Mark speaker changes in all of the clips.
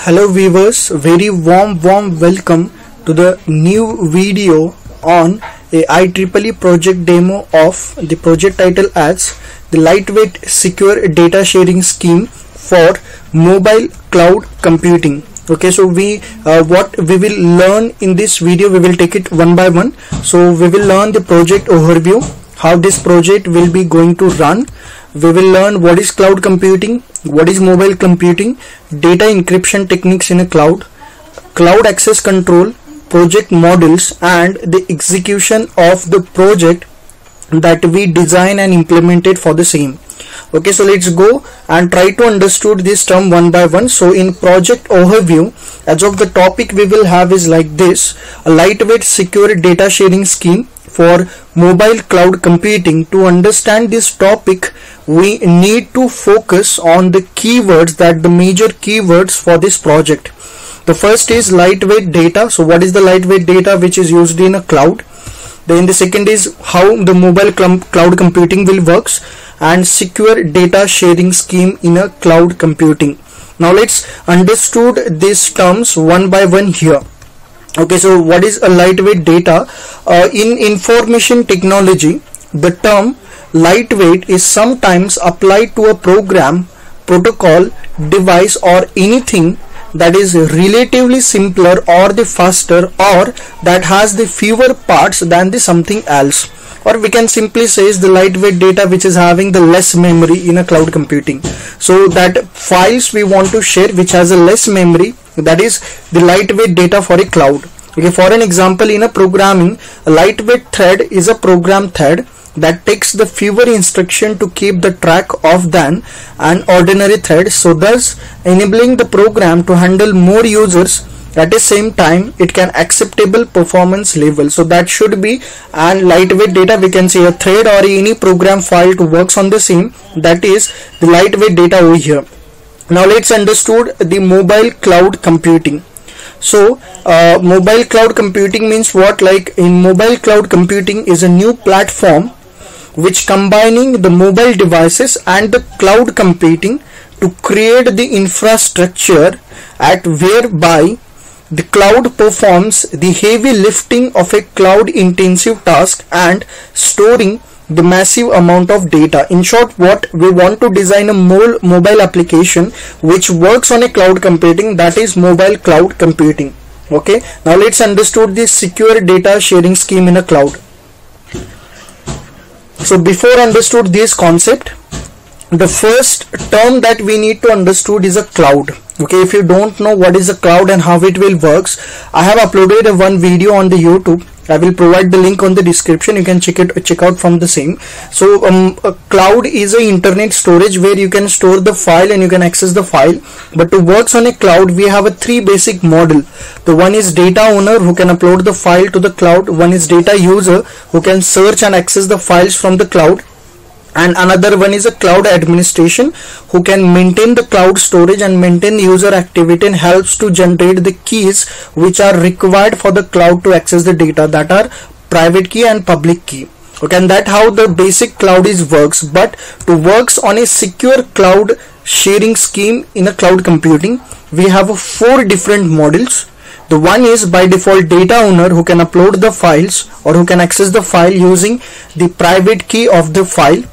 Speaker 1: Hello viewers, very warm welcome to the new video on a IEEE project demo of the project title as the lightweight secure data sharing scheme for mobile cloud computing. Okay, so what we will learn in this video, we will take it one by one. So we will learn the project overview, how this project will be going to run. We will learn what is cloud computing, what is mobile computing, data encryption techniques in a cloud access control, project models, and the execution of the project that we design and implemented for the same. Okay, so let's go and try to understand this term one by one. So in project overview, as of the topic we will have is like this: a lightweight secure data sharing scheme for mobile cloud computing. To understand this topic, we need to focus on the keywords, that the major keywords for this project. The first is lightweight data. So what is the lightweight data which is used in a cloud? Then the second is how the mobile cloud computing will works, and secure data sharing scheme in a cloud computing. Now let's understand these terms one by one here. Okay, so what is a lightweight data? In information technology, the term lightweight is sometimes applied to a program, protocol, device, or anything that is relatively simpler or the faster, or that has the fewer parts than the something else. Or we can simply say is the lightweight data which is having the less memory in a cloud computing. So that files we want to share which has a less memory, that is the lightweight data for a cloud. Okay, for an example, in a programming, a lightweight thread is a program thread that takes the fewer instruction to keep the track of than an ordinary thread, so thus enabling the program to handle more users at the same time. It can acceptable performance level. So that should be an lightweight data. We can say a thread or any program file to works on the same, that is the lightweight data over here. Now let's understand the mobile cloud computing. So mobile cloud computing means what? Like in mobile cloud computing is a new platform which combining the mobile devices and the cloud computing to create the infrastructure at whereby the cloud performs the heavy lifting of a cloud intensive task and storing the massive amount of data. In short, what we want to design a mobile application which works on a cloud computing, that is mobile cloud computing. Okay, now let's understand this secure data sharing scheme in a cloud. So before understood this concept, the first term that we need to understand is a cloud. Okay, if you don't know what is a cloud and how it will works, I have uploaded one video on the YouTube. I will provide the link on the description. You can check out from the same. So a cloud is a internet storage where you can store the file and you can access the file. But to works on a cloud, we have a three basic model. The one is data owner who can upload the file to the cloud. One is data user who can search and access the files from the cloud. And another one is a cloud administration who can maintain the cloud storage and maintain the user activity and helps to generate the keys which are required for the cloud to access the data, that are private key and public key. Okay, and that how the basic cloud is works. But to works on a secure cloud sharing scheme in a cloud computing, we have four different models. The one is by default data owner who can upload the files or who can access the file using the private key of the file.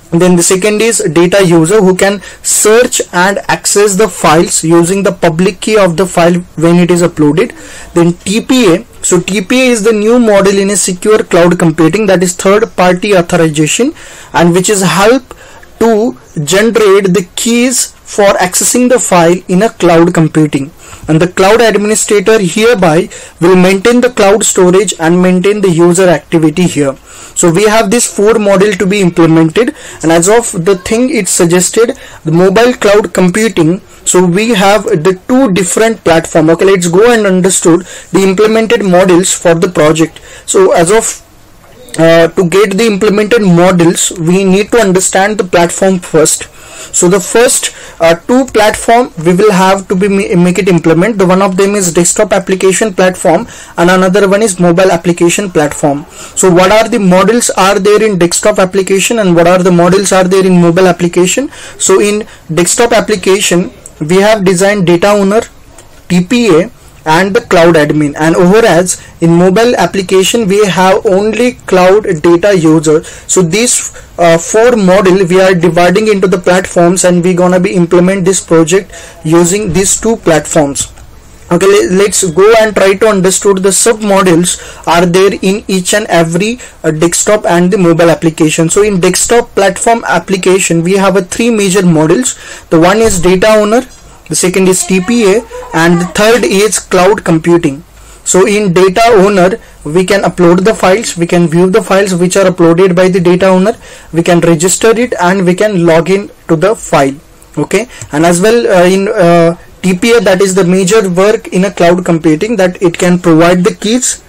Speaker 1: Then the second is data user who can search and access the files using the public key of the file when it is uploaded. Then TPA. So TPA is the new model in a secure cloud computing, that is third party authorization, and which is help to generate the keys for accessing the file in a cloud computing. And the cloud administrator hereby will maintain the cloud storage and maintain the user activity here. So we have this four model to be implemented, and as of the thing it's suggested, the mobile cloud computing. So we have the two different platform. Okay, let's go and understood the implemented models for the project. So as of to get the implemented models, we need to understand the platform first. So the first two platform we will have to be make it implement. The one of them is desktop application platform and another one is mobile application platform. So what are the models are there in desktop application and what are the models are there in mobile application? So in desktop application we have designed data owner, TPA and the cloud admin. And whereas in mobile application we have only cloud data user. So these four model we are dividing into the platforms, and we gonna be implement this project using these two platforms. Okay, let's go and try to understand the sub models are there in each and every desktop and the mobile application. So in desktop platform application we have three major models. The one is data owner, the second is TPA, and the third is cloud computing. So in data owner we can upload the files, we can view the files which are uploaded by the data owner, we can register it, and we can log in to the file. Okay, and as well in TPA, that is the major work in a cloud computing, that it can provide the keys.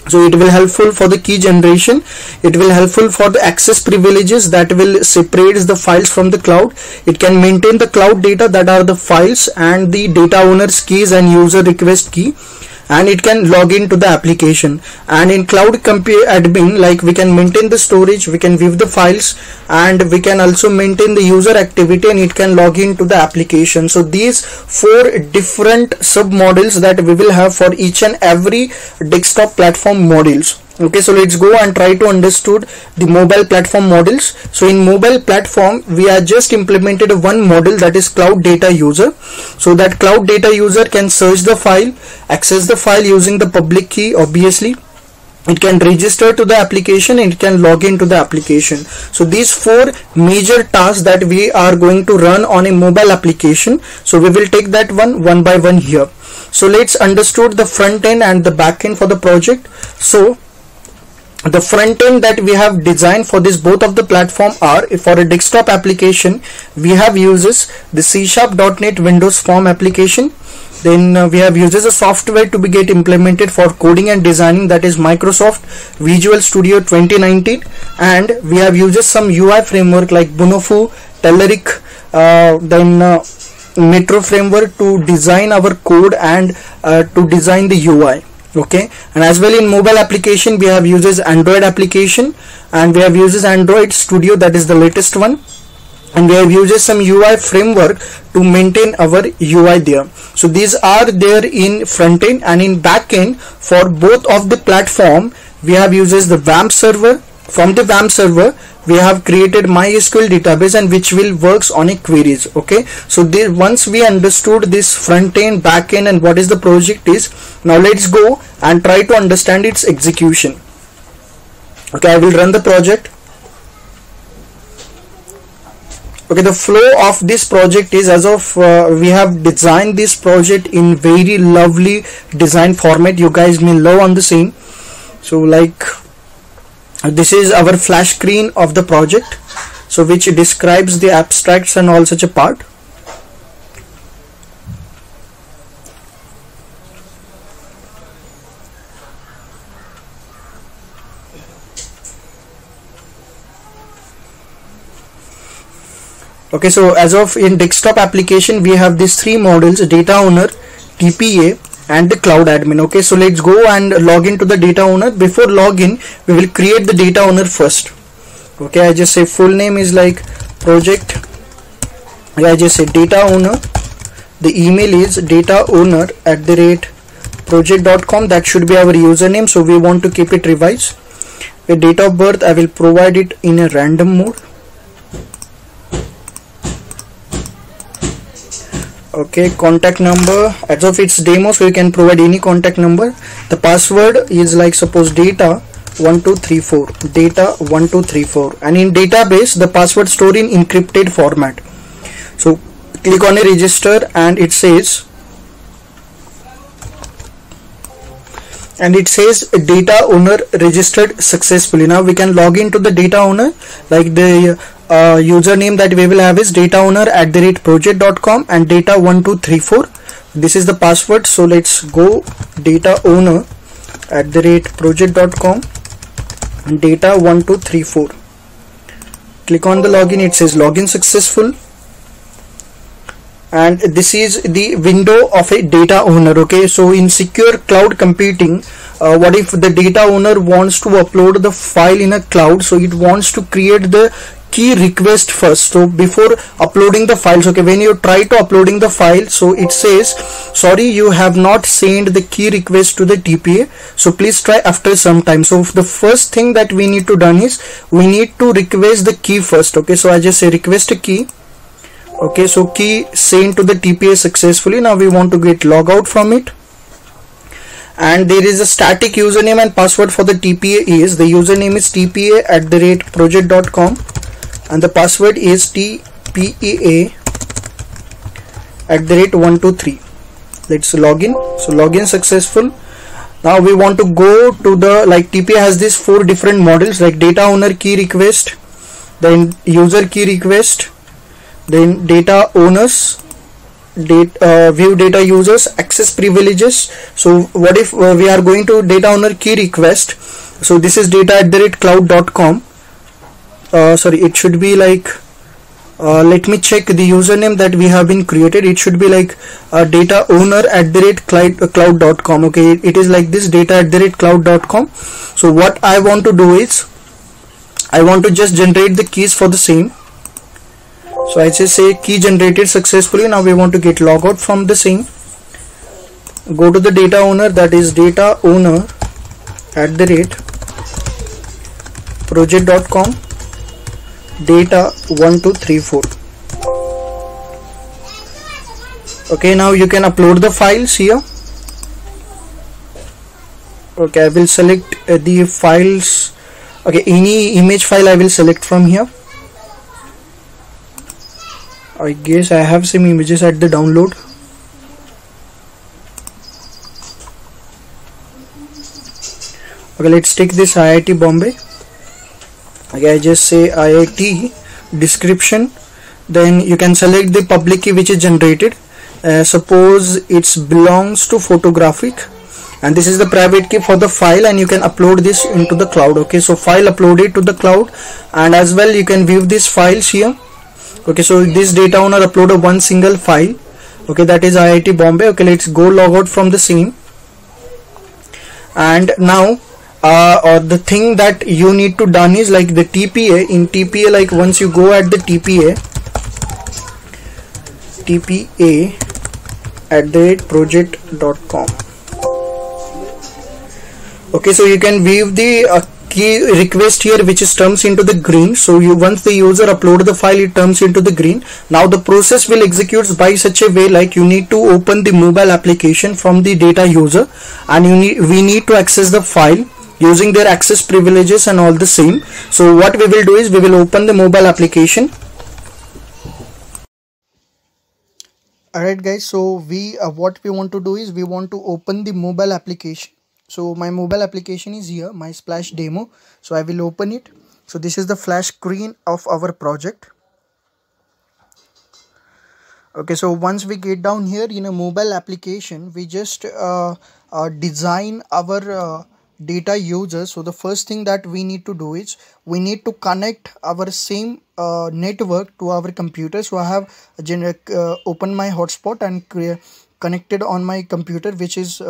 Speaker 1: So it will helpful for the key generation, it will helpful for the access privileges that will separate the files from the cloud. It can maintain the cloud data, that are the files and the data owner's keys and user request key, and it can log into the application. And in cloud admin, like we can maintain the storage, we can view the files, and we can also maintain the user activity, and it can log into the application. So these four different sub models that we will have for each and every desktop platform models. Okay, so let's go and try to understand the mobile platform models. So in mobile platform we are just implemented one model, that is cloud data user. So that cloud data user can search the file, access the file using the public key. Obviously it can register to the application, and it can log into the application. So these four major tasks that we are going to run on a mobile application. So we will take that one by one here. So let's understand the front end and the back end for the project. So the front end that we have designed for this both of the platform are, for a desktop application we have uses the C#.NET Windows Form application. Then we have uses a software to be get implemented for coding and designing, that is Microsoft Visual Studio 2019, and we have uses some UI framework like Bunofu, Telerik, then Metro framework to design our code and to design the UI. Okay, and as well in mobile application we have uses Android application, and we have uses Android Studio, that is the latest one, and we have uses some UI framework to maintain our UI there. So these are there in front end, and in back end for both of the platform we have uses the WAMP server. From the WAMP server we have created MySQL database, and which will works on a queries. Okay, so once we understood this front end, back end, and what is the project is, now let's go and try to understand its execution. Okay, I will run the project. Okay, the flow of this project is, as of we have designed this project in very lovely design format. You guys may love on the same. So like this is our flash screen of the project, so which describes the abstracts and all such a part. Okay, so as of in desktop application we have these three models: data owner, TPA, and the cloud admin. Okay, so let's go and log into the data owner. Before login we will create the data owner first. Okay, I just say full name is like project, I just say data owner, the email is dataowner@project.com, that should be our username, so we want to keep it revised. The date of birth I will provide it in a random mode. Okay, contact number, as of its demo, so you can provide any contact number. The password is like suppose data 1234, data 1234, and in database the password stored in encrypted format. So click on a register, and it says data owner registered successfully. Now we can log into the data owner, like the username that we will have is dataowner@project.com and data 1234. This is the password. So let's go dataowner@project.com and data 1234. Click on the login. It says login successful, and this is the window of a data owner. Okay, so in secure cloud computing, what if the data owner wants to upload the file in a cloud? So it wants to create the key request first. So before uploading the files, okay, when you try to uploading the file, so it says sorry, you have not sent the key request to the TPA, so please try after some time. So the first thing that we need to done is we need to request the key first. Okay, so I just say request a key. Okay, so key sent to the TPA successfully. Now we want to get log out from it, and there is a static username and password for the TPA. Is the username is tpa@project.com and the password is tpaa@123. Let's log in. So login successful. Now we want to go to the, like, TPA has these 4 different models, like data owner key request, then user key request, then data owners, view data users, access privileges. So what if we are going to data owner key request? So this is data@cloud.com. Sorry, it should be like let me check the username that we have been created. It should be like data owner@cloud.com. okay, it is like this, data@cloud.com. so what I want to do is I want to just generate the keys for the same. So I just say key generated successfully. Now we want to get log out from the same. Go to the data owner, that is data owner@project.com, data 1234. Okay, now you can upload the files here. Okay, I will select the files. Okay, any image file I will select from here. I guess I have some images at the download. Okay, let's take this IIT Bombay. Okay, I just say IIT description, then you can select the public key which is generated. Suppose it belongs to photographic, and this is the private key for the file, and you can upload this into the cloud. Okay, so file uploaded to the cloud, and as well you can view these files here. Okay, so this data owner uploaded one single file. Okay, that is IIT Bombay. Okay, let's go log out from the same. And now the thing that you need to done is, like, the TPA. In TPA, like, once you go at the tpa@project.com. okay, so you can view the key request here, which is turns into the green. So once the user upload the file, it turns into the green. Now the process will execute by such a way, like, you need to open the mobile application from the data user, and we need to access the file using their access privileges and all the same. So what we will do is we will open the mobile application. Alright guys, so what we want to do is we want to open the mobile application. So my mobile application is here, my Splash demo. So I will open it. So this is the flash screen of our project. Okay, so once we get down here in a mobile application, we just design our data users. So the first thing that we need to do is we need to connect our same network to our computer. So I have opened my hotspot and connected on my computer, which is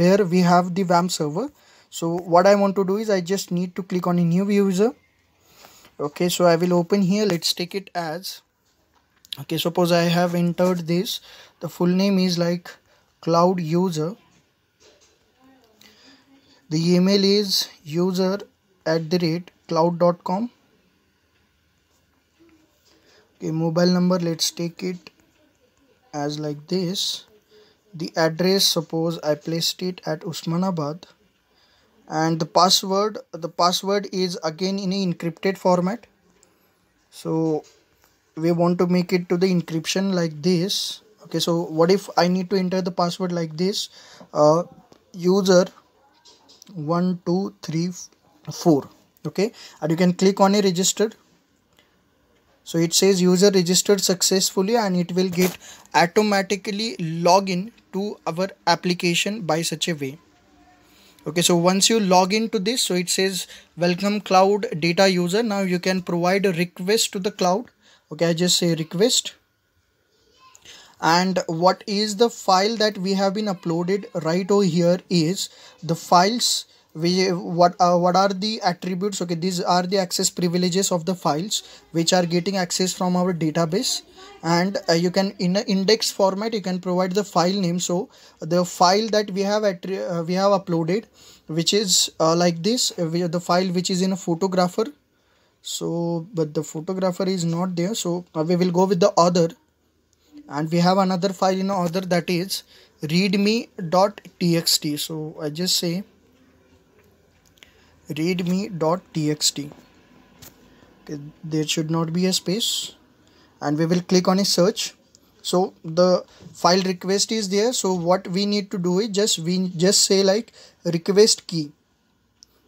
Speaker 1: where we have the WAMP server. So what I want to do is I just need to click on a new user. Okay, so I will open here. Let's take it as, okay, suppose I have entered this. The full name is like cloud user. The email is user@cloud.com. Okay, mobile number, let's take it as like this. The address, suppose I placed it at Usmanabad, and the password is again in an encrypted format. So we want to make it to the encryption like this. Okay, so what if I need to enter the password like this, user 1234. okay, and you can click on a registered. So it says user registered successfully, and it will get automatically login to our application by such a way. Okay, so once you log into this, so it says welcome cloud data user. Now you can provide a request to the cloud. Okay, I just say request. And what is the file that we have been uploaded right over here is the files what are the attributes. Okay, these are the access privileges of the files which are getting access from our database. And you can, in an index format, you can provide the file name. So the file that we have uploaded, which is like this, the file which is in a photographer. So but the photographer is not there, so we will go with the other, and we have another file in other, that is readme.txt. so I just say readme.txt. okay, there should not be a space, and we will click on a search. So the file request is there. So what we need to do is we just say like request key.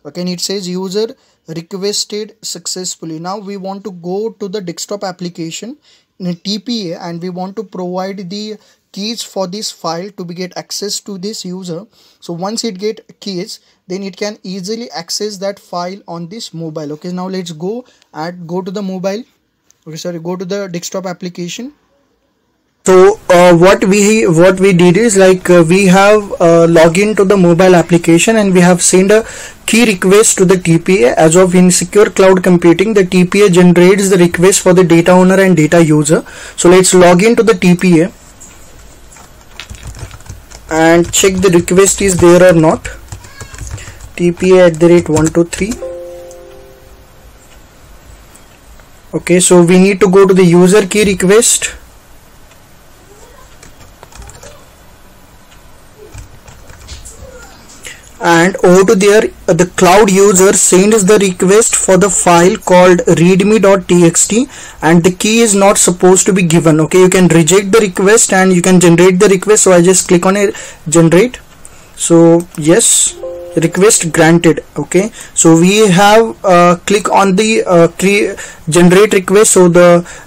Speaker 1: Okay, and it says user requested successfully. Now we want to go to the desktop application in a TPA, and we want to provide the keys for this file to get access to this user. So once it get keys, then it can easily access that file on this mobile. Okay, now let's go to the mobile. Okay, sorry, go to the desktop application. So what we did is like we have login to the mobile application, and we have sent a key request to the TPA. As of in secure cloud computing, the TPA generates the request for the data owner and data user. So let's log in to the TPA and check the request is there or not. TPA@123. Okay, so we need to go to the user key request. And over to there, the cloud user sends the request for the file called readme.txt, and the key is not supposed to be given. Okay, you can reject the request and you can generate the request. So I just click on a generate. So yes, request granted. Okay, so we have click on the generate request, so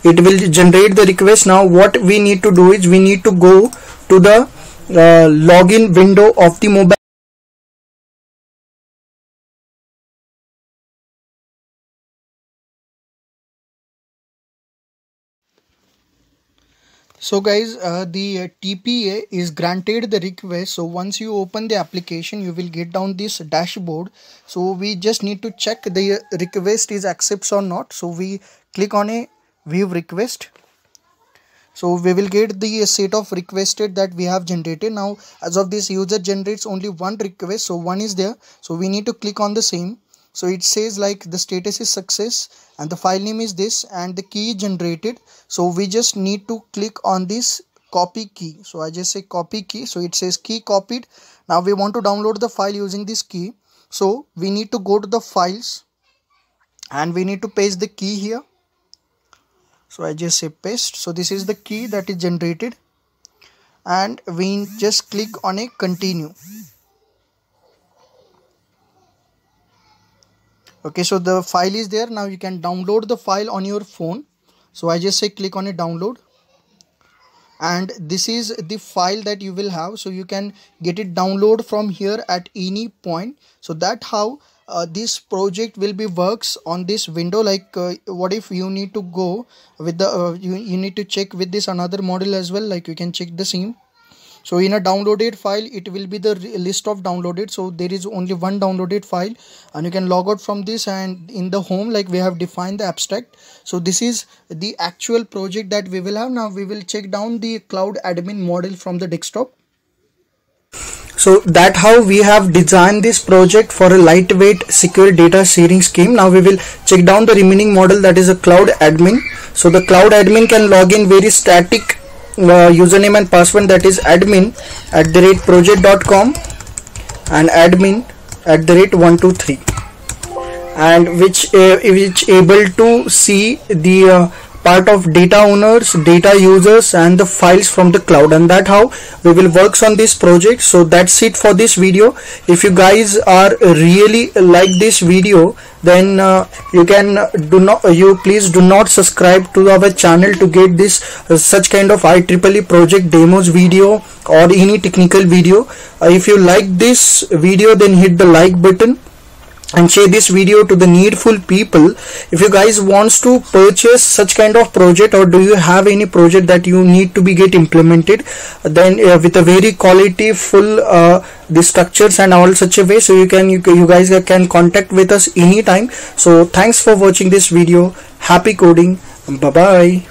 Speaker 1: it will generate the request. Now what we need to do is we need to go to the login window of the mobile. So guys, the TPA is granted the request. So once you open the application, you will get down this dashboard. So we just need to check the request is accepts or not. So we click on a view request. So we will get the set of requested that we have generated. Now as of this, user generates only one request, so one is there. So we need to click on the same. So it says like the status is success and the file name is this and the key generated. So we just need to click on this copy key. So I just say copy key. So it says key copied. Now we want to download the file using this key. So we need to go to the files and we need to paste the key here. So I just say paste. So this is the key that is generated, and we just click on a continue. Okay, so the file is there. Now you can download the file on your phone. So I just say click on a download, and this is the file that you will have. So you can get it download from here at any point. So that how this project will be works on this window. Like what if you need to go with the you need to check with this another model as well, like you can check the same. So in a downloaded file, it will be the list of downloaded. So there is only one downloaded file, and you can log out from this, and in the home, like we have defined the abstract. So this is the actual project that we will have. Now we will check down the cloud admin model from the desktop. So that how we have designed this project for a lightweight secure data sharing scheme. Now we will check down the remaining model, that is a cloud admin. So the cloud admin can log in very static username and password, that is admin@project.com and admin@123, and which able to see the part of data owners, data users and the files from the cloud, and that how we will works on this project. So that's it for this video. If you guys are really like this video, then you please do not subscribe to our channel to get this such kind of IEEE project demos video or any technical video. If you like this video, then hit the like button and share this video to the needful people. If you guys wants to purchase such kind of project, or do you have any project that you need to be get implemented, then with a very quality full the structures and all such a way, so you guys can contact with us anytime. So thanks for watching this video. Happy coding. Bye bye.